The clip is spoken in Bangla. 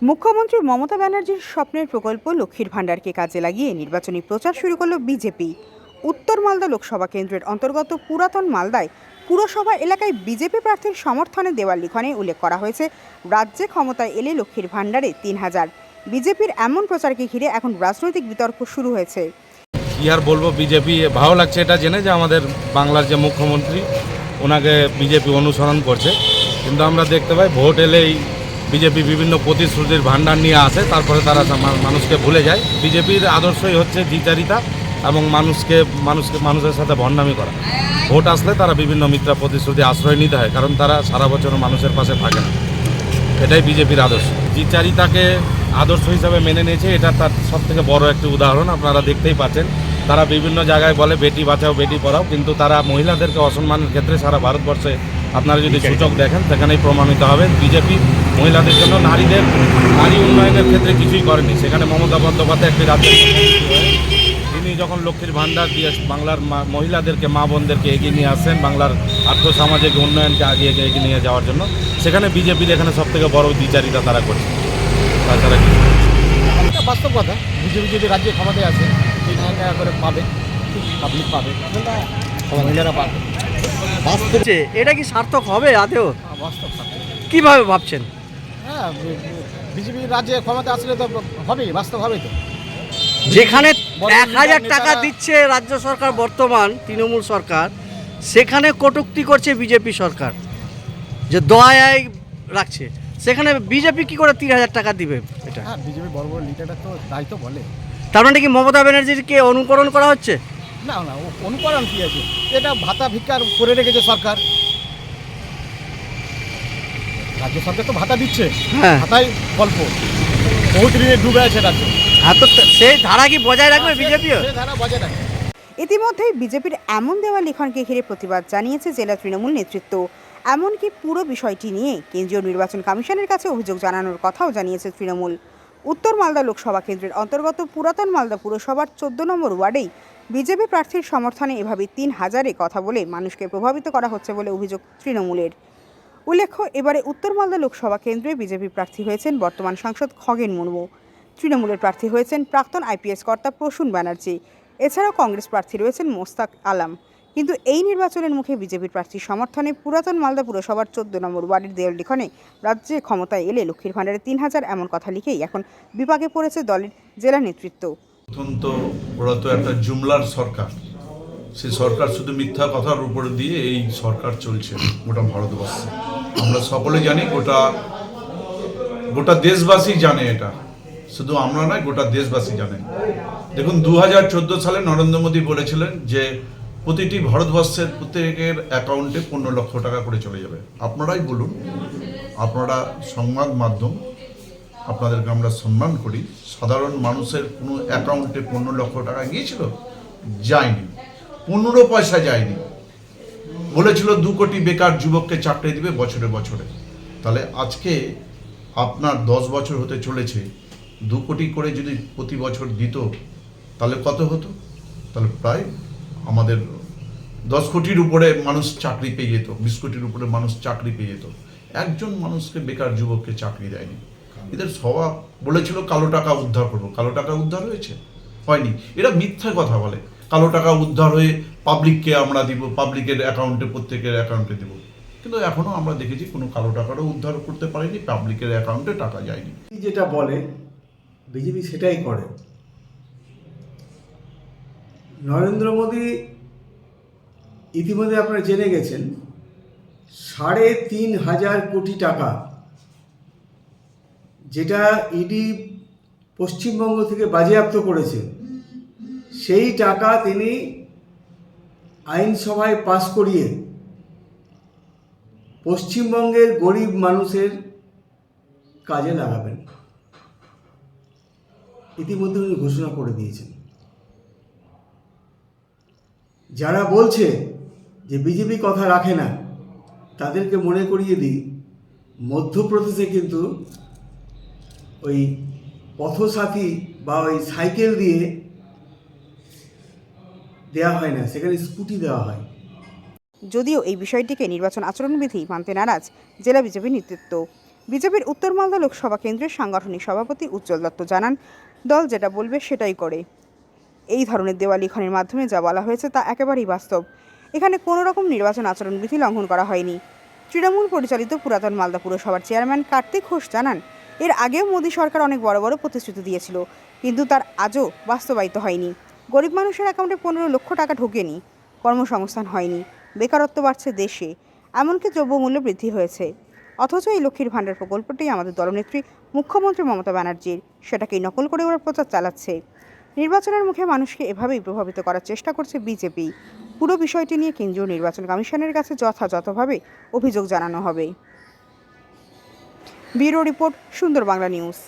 মুখ্যমন্ত্রী মমতা ব্যানার্জির স্বপ্নের প্রকল্প লক্ষ্মীর ভাণ্ডারকে কাজে লাগিয়ে নির্বাচনী প্রচার শুরু করল বিজেপি। উত্তর মালদা লোকসভা কেন্দ্রের অন্তর্গত পুরাতন মালদায় পুরসভা এলাকায় বিজেপি প্রার্থীর সমর্থনে দেওয়াল লিখনে উল্লেখ করা হয়েছে, রাজ্যে ক্ষমতায় এলে লক্ষ্মীর ভাণ্ডারে ৩,০০০। বিজেপির এমন প্রচারকে ঘিরে এখন রাজনৈতিক বিতর্ক শুরু হয়েছে। কি আর বলবো, বিজেপি ভালো লাগছে এটা জেনে যে আমাদের বাংলার যে মুখ্যমন্ত্রী ওনাকে বিজেপি অনুসরণ করছে, কিন্তু আমরা দেখতে পাই ভোট এলেই বিজেপি বিভিন্ন প্রতিশ্রুতির ভাণ্ডার নিয়ে আসে, তারপরে তারা মানুষকে ভুলে যায়। বিজেপির আদর্শই হচ্ছে দ্বিচারিতা এবং মানুষের সাথে ভণ্ডামি করা। ভোট আসলে তারা বিভিন্ন মিথ্যা প্রতিশ্রুতি আশ্রয় নিতে হয়, কারণ তারা সারা বছর মানুষের পাশে থাকে না। এটাই বিজেপির আদর্শ। দ্বিচারিতাকে আদর্শ হিসাবে মেনে নিয়েছে, এটা তার সবথেকে বড় একটি উদাহরণ। আপনারা দেখতেই পাচ্ছেন, তারা বিভিন্ন জায়গায় বলে বেটি বাঁচাও বেটি পড়াও, কিন্তু তারা মহিলাদেরকে অসম্মানের ক্ষেত্রে সারা ভারতবর্ষে আপনারা যদি সূচক দেখেন সেখানেই প্রমাণিত হবে বিজেপি মহিলাদের জন্য নারী উন্নয়নের ক্ষেত্রে কিছুই করেনি। সেখানে মমতা বন্দ্যোপাধ্যায় একটি রাজ্যের তিনি যখন লক্ষ্মীর ভাণ্ডার দিয়ে বাংলার মহিলাদেরকে, মা বোনদেরকে এগিয়ে নিয়ে আসেন বাংলার আর্থসামাজিক উন্নয়নকে এগিয়ে নিয়ে যাওয়ার জন্য, সেখানে বিজেপির এখানে সবথেকে বড় দ্বিচারিতা তারা করছে। তাছাড়া কি বাস্তব কথা, বিজেপি যদি রাজ্যে ক্ষমতায় আসে ৩,০০০ টাকা করে পাবে, পাবলিক পাবে, মহিলারা পাবে। বাস্তব এটা কি সার্থক হবে আদেও? বাস্তব কিভাবে ভাবছেন? হ্যাঁ, বিজেপি রাজ্যে ক্ষমতা আসলে তো হবেই, বাস্তব হবে তো। যেখানে ১,০০০ টাকা দিচ্ছে রাজ্য সরকার, বর্তমান তৃণমূল সরকার, সেখানে কটূক্তি করছে বিজেপি সরকার, যে দয়ায় রাখছে। সেখানে বিজেপি কি করে ৩,০০০ টাকা দিবে? এটা হ্যাঁ, বিজেপি বড় বড় লিডাররা তো তাই তো বলে। তার মানে কি মমতা ব্যানার্জিকে অনুকরণ করা হচ্ছে? না না, অনুকরণ কী আছে? এটা ভাতা ভিক্ষার করে রেখেছে সরকার। রাজ্য সরকার তো ভাতা দিচ্ছে, হ্যাঁ, ভাতাই গল্প বহুত ঋণে ডুবে আছে রাজ্য। সেই ধারা কি বজায় রাখবে বিজেপিও? সেই ধারা বজায় রাখবে। ইতিমধ্যেই বিজেপির এমন দেওয়াল লিখনকে ঘিরে প্রতিবাদ জানিয়েছে জেলা তৃণমূল নেতৃত্ব। এমনকি পুরো বিষয়টি নিয়ে কেন্দ্রীয় নির্বাচন কমিশনের কাছে অভিযোগ জানানোর কথাও জানিয়েছে তৃণমূল। উত্তর মালদা লোকসভা কেন্দ্রের অন্তর্গত পুরাতন মালদা পুরসভার ১৪ নম্বর ওয়ার্ডেই বিজেপি প্রার্থীর সমর্থনে এভাবে ৩,০০০-এ কথা বলে মানুষকে প্রভাবিত করা হচ্ছে বলে অভিযোগ তৃণমূলের। উল্লেখ্য, এবারে উত্তর মালদা লোকসভা কেন্দ্রে বিজেপি প্রার্থী হয়েছেন বর্তমান সাংসদ খগেন মুর্মু। তৃণমূলের প্রার্থী হয়েছেন প্রাক্তন আইপিএস কর্তা প্রসূন ব্যানার্জি। এছাড়াও কংগ্রেস প্রার্থী রয়েছেন মোস্তাক আলম। কিন্তু এই নির্বাচনের মুখে বিজেপির প্রার্থীর সমর্থনে পুরাতন মালদা পুরসভার ১৪ নম্বর ওয়ার্ডের দেওয়াল লিখনে রাজ্যে ক্ষমতায় এলে লক্ষ্মীর ভাণ্ডারে ৩,০০০ এমন কথা লিখেই এখন বিপাকে পড়েছে দলের জেলা নেতৃত্ব। অত্যন্ত ওরা তো একটা জুমলার সরকার, সেই সরকার শুধু মিথ্যা কথার উপরে দিয়ে এই সরকার চলছে গোটা ভারতবর্ষে। আমরা সকলে জানি, গোটা দেশবাসী জানে, এটা শুধু আমরা নয়, গোটা দেশবাসী জানেন। দেখুন, 2014 সালে নরেন্দ্র মোদী বলেছিলেন যে প্রতিটি ভারতবর্ষের প্রত্যেকের অ্যাকাউন্টে 15 লক্ষ টাকা করে চলে যাবে। আপনারাই বলুন, আপনারা সংবাদ মাধ্যম, আপনাদেরকে আমরা সম্মান করি, সাধারণ মানুষের কোনো অ্যাকাউন্টে 15 লক্ষ টাকা গিয়েছিল? যায়নি, 15 পয়সা যায়নি। বলেছিল 2 কোটি বেকার যুবককে চাকরি দিবে বছরে বছরে। তাহলে আজকে আপনার 10 বছর হতে চলেছে, 2 কোটি করে যদি প্রতি বছর দিত তাহলে কত হতো? তাহলে প্রায় আমাদের 10 কোটির উপরে মানুষ চাকরি পেয়ে যেত, 20 কোটির উপরে মানুষ চাকরি পেয়ে যেত। একজন মানুষকে, বেকার যুবককে চাকরি দেয়নি। এদের স্বভাব, বলেছিল কালো টাকা উদ্ধার করবো। কালো টাকা উদ্ধার হয়েছে? হয়নি। এরা মিথ্যা কথা বলে, কালো টাকা উদ্ধার হয়ে পাবলিককে আমরা দিব, পাবলিকের অ্যাকাউন্টে, প্রত্যেকের অ্যাকাউন্টে দেব। কিন্তু এখনও আমরা দেখেছি কোনো কালো টাকারও উদ্ধার করতে পারেনি, পাবলিকের অ্যাকাউন্টে টাকা যায়নি। যেটা বলে বিজেপি সেটাই করে। নরেন্দ্র মোদী ইতিমধ্যে আপনারা জেনে গেছেন ৩,৫০০ কোটি টাকা, যেটা ইডি পশ্চিমবঙ্গ থেকে বাজেয়াপ্ত করেছে, সেই টাকা তিনি আইনসভায় পাস করিয়ে পশ্চিমবঙ্গের গরিব মানুষের কাজে লাগাবেন। ইতিমধ্যে উনি ঘোষণা করে দিয়েছেন। যারা বলছে যে বিজেপি কথা রাখে না, তাদেরকে মনে করিয়ে দিই, মধ্যপ্রদেশে কিন্তু ওই পথসাথী বা ওই সাইকেল দিয়ে দেওয়া হয় না, সেখানে স্কুটি দেওয়া হয়। যদিও এই বিষয়টিকে নির্বাচন আচরণবিধি মানতে নারাজ জেলা বিজেপি নেতৃত্ব। বিজেপির উত্তর মালদা লোকসভা কেন্দ্রের সাংগঠনিক সভাপতি উজ্জ্বল দত্ত জানান, দল যেটা বলবে সেটাই করে। এই ধরনের দেওয়াল লিখনের মাধ্যমে যা বলা হয়েছে তা একেবারেই বাস্তব। এখানে কোনো রকম নির্বাচন আচরণবিধি লঙ্ঘন করা হয়নি। তৃণমূল পরিচালিত পুরাতন মালদা পুরসভার চেয়ারম্যান কার্তিক ঘোষ জানান, এর আগেও মোদী সরকার অনেক বড় বড় প্রতিশ্রুতি দিয়েছিল, কিন্তু তার আজও বাস্তবায়িত হয়নি। গরিব মানুষের অ্যাকাউন্টে 15 লক্ষ টাকা ঢোকেনি, কর্মসংস্থান হয়নি, বেকারত্ব বাড়ছে দেশে, এমনকি দ্রব্যমূল্য বৃদ্ধি হয়েছে। অথচ এই লক্ষ্মীর ভাণ্ডার প্রকল্পটি আমাদের দলনেত্রী মুখ্যমন্ত্রী মমতা ব্যানার্জির, সেটাকেই নকল করে ওরা প্রচার চালাচ্ছে। নির্বাচনের মুখে মানুষকে এভাবেই প্রভাবিত করার চেষ্টা করছে বিজেপি। পুরো বিষয়টি নিয়ে কেন্দ্রীয় নির্বাচন কমিশনের কাছে যথাযথভাবে অভিযোগ জানানো হবে। ব্যুরো রিপোর্ট, সুন্দর বাংলা নিউজ।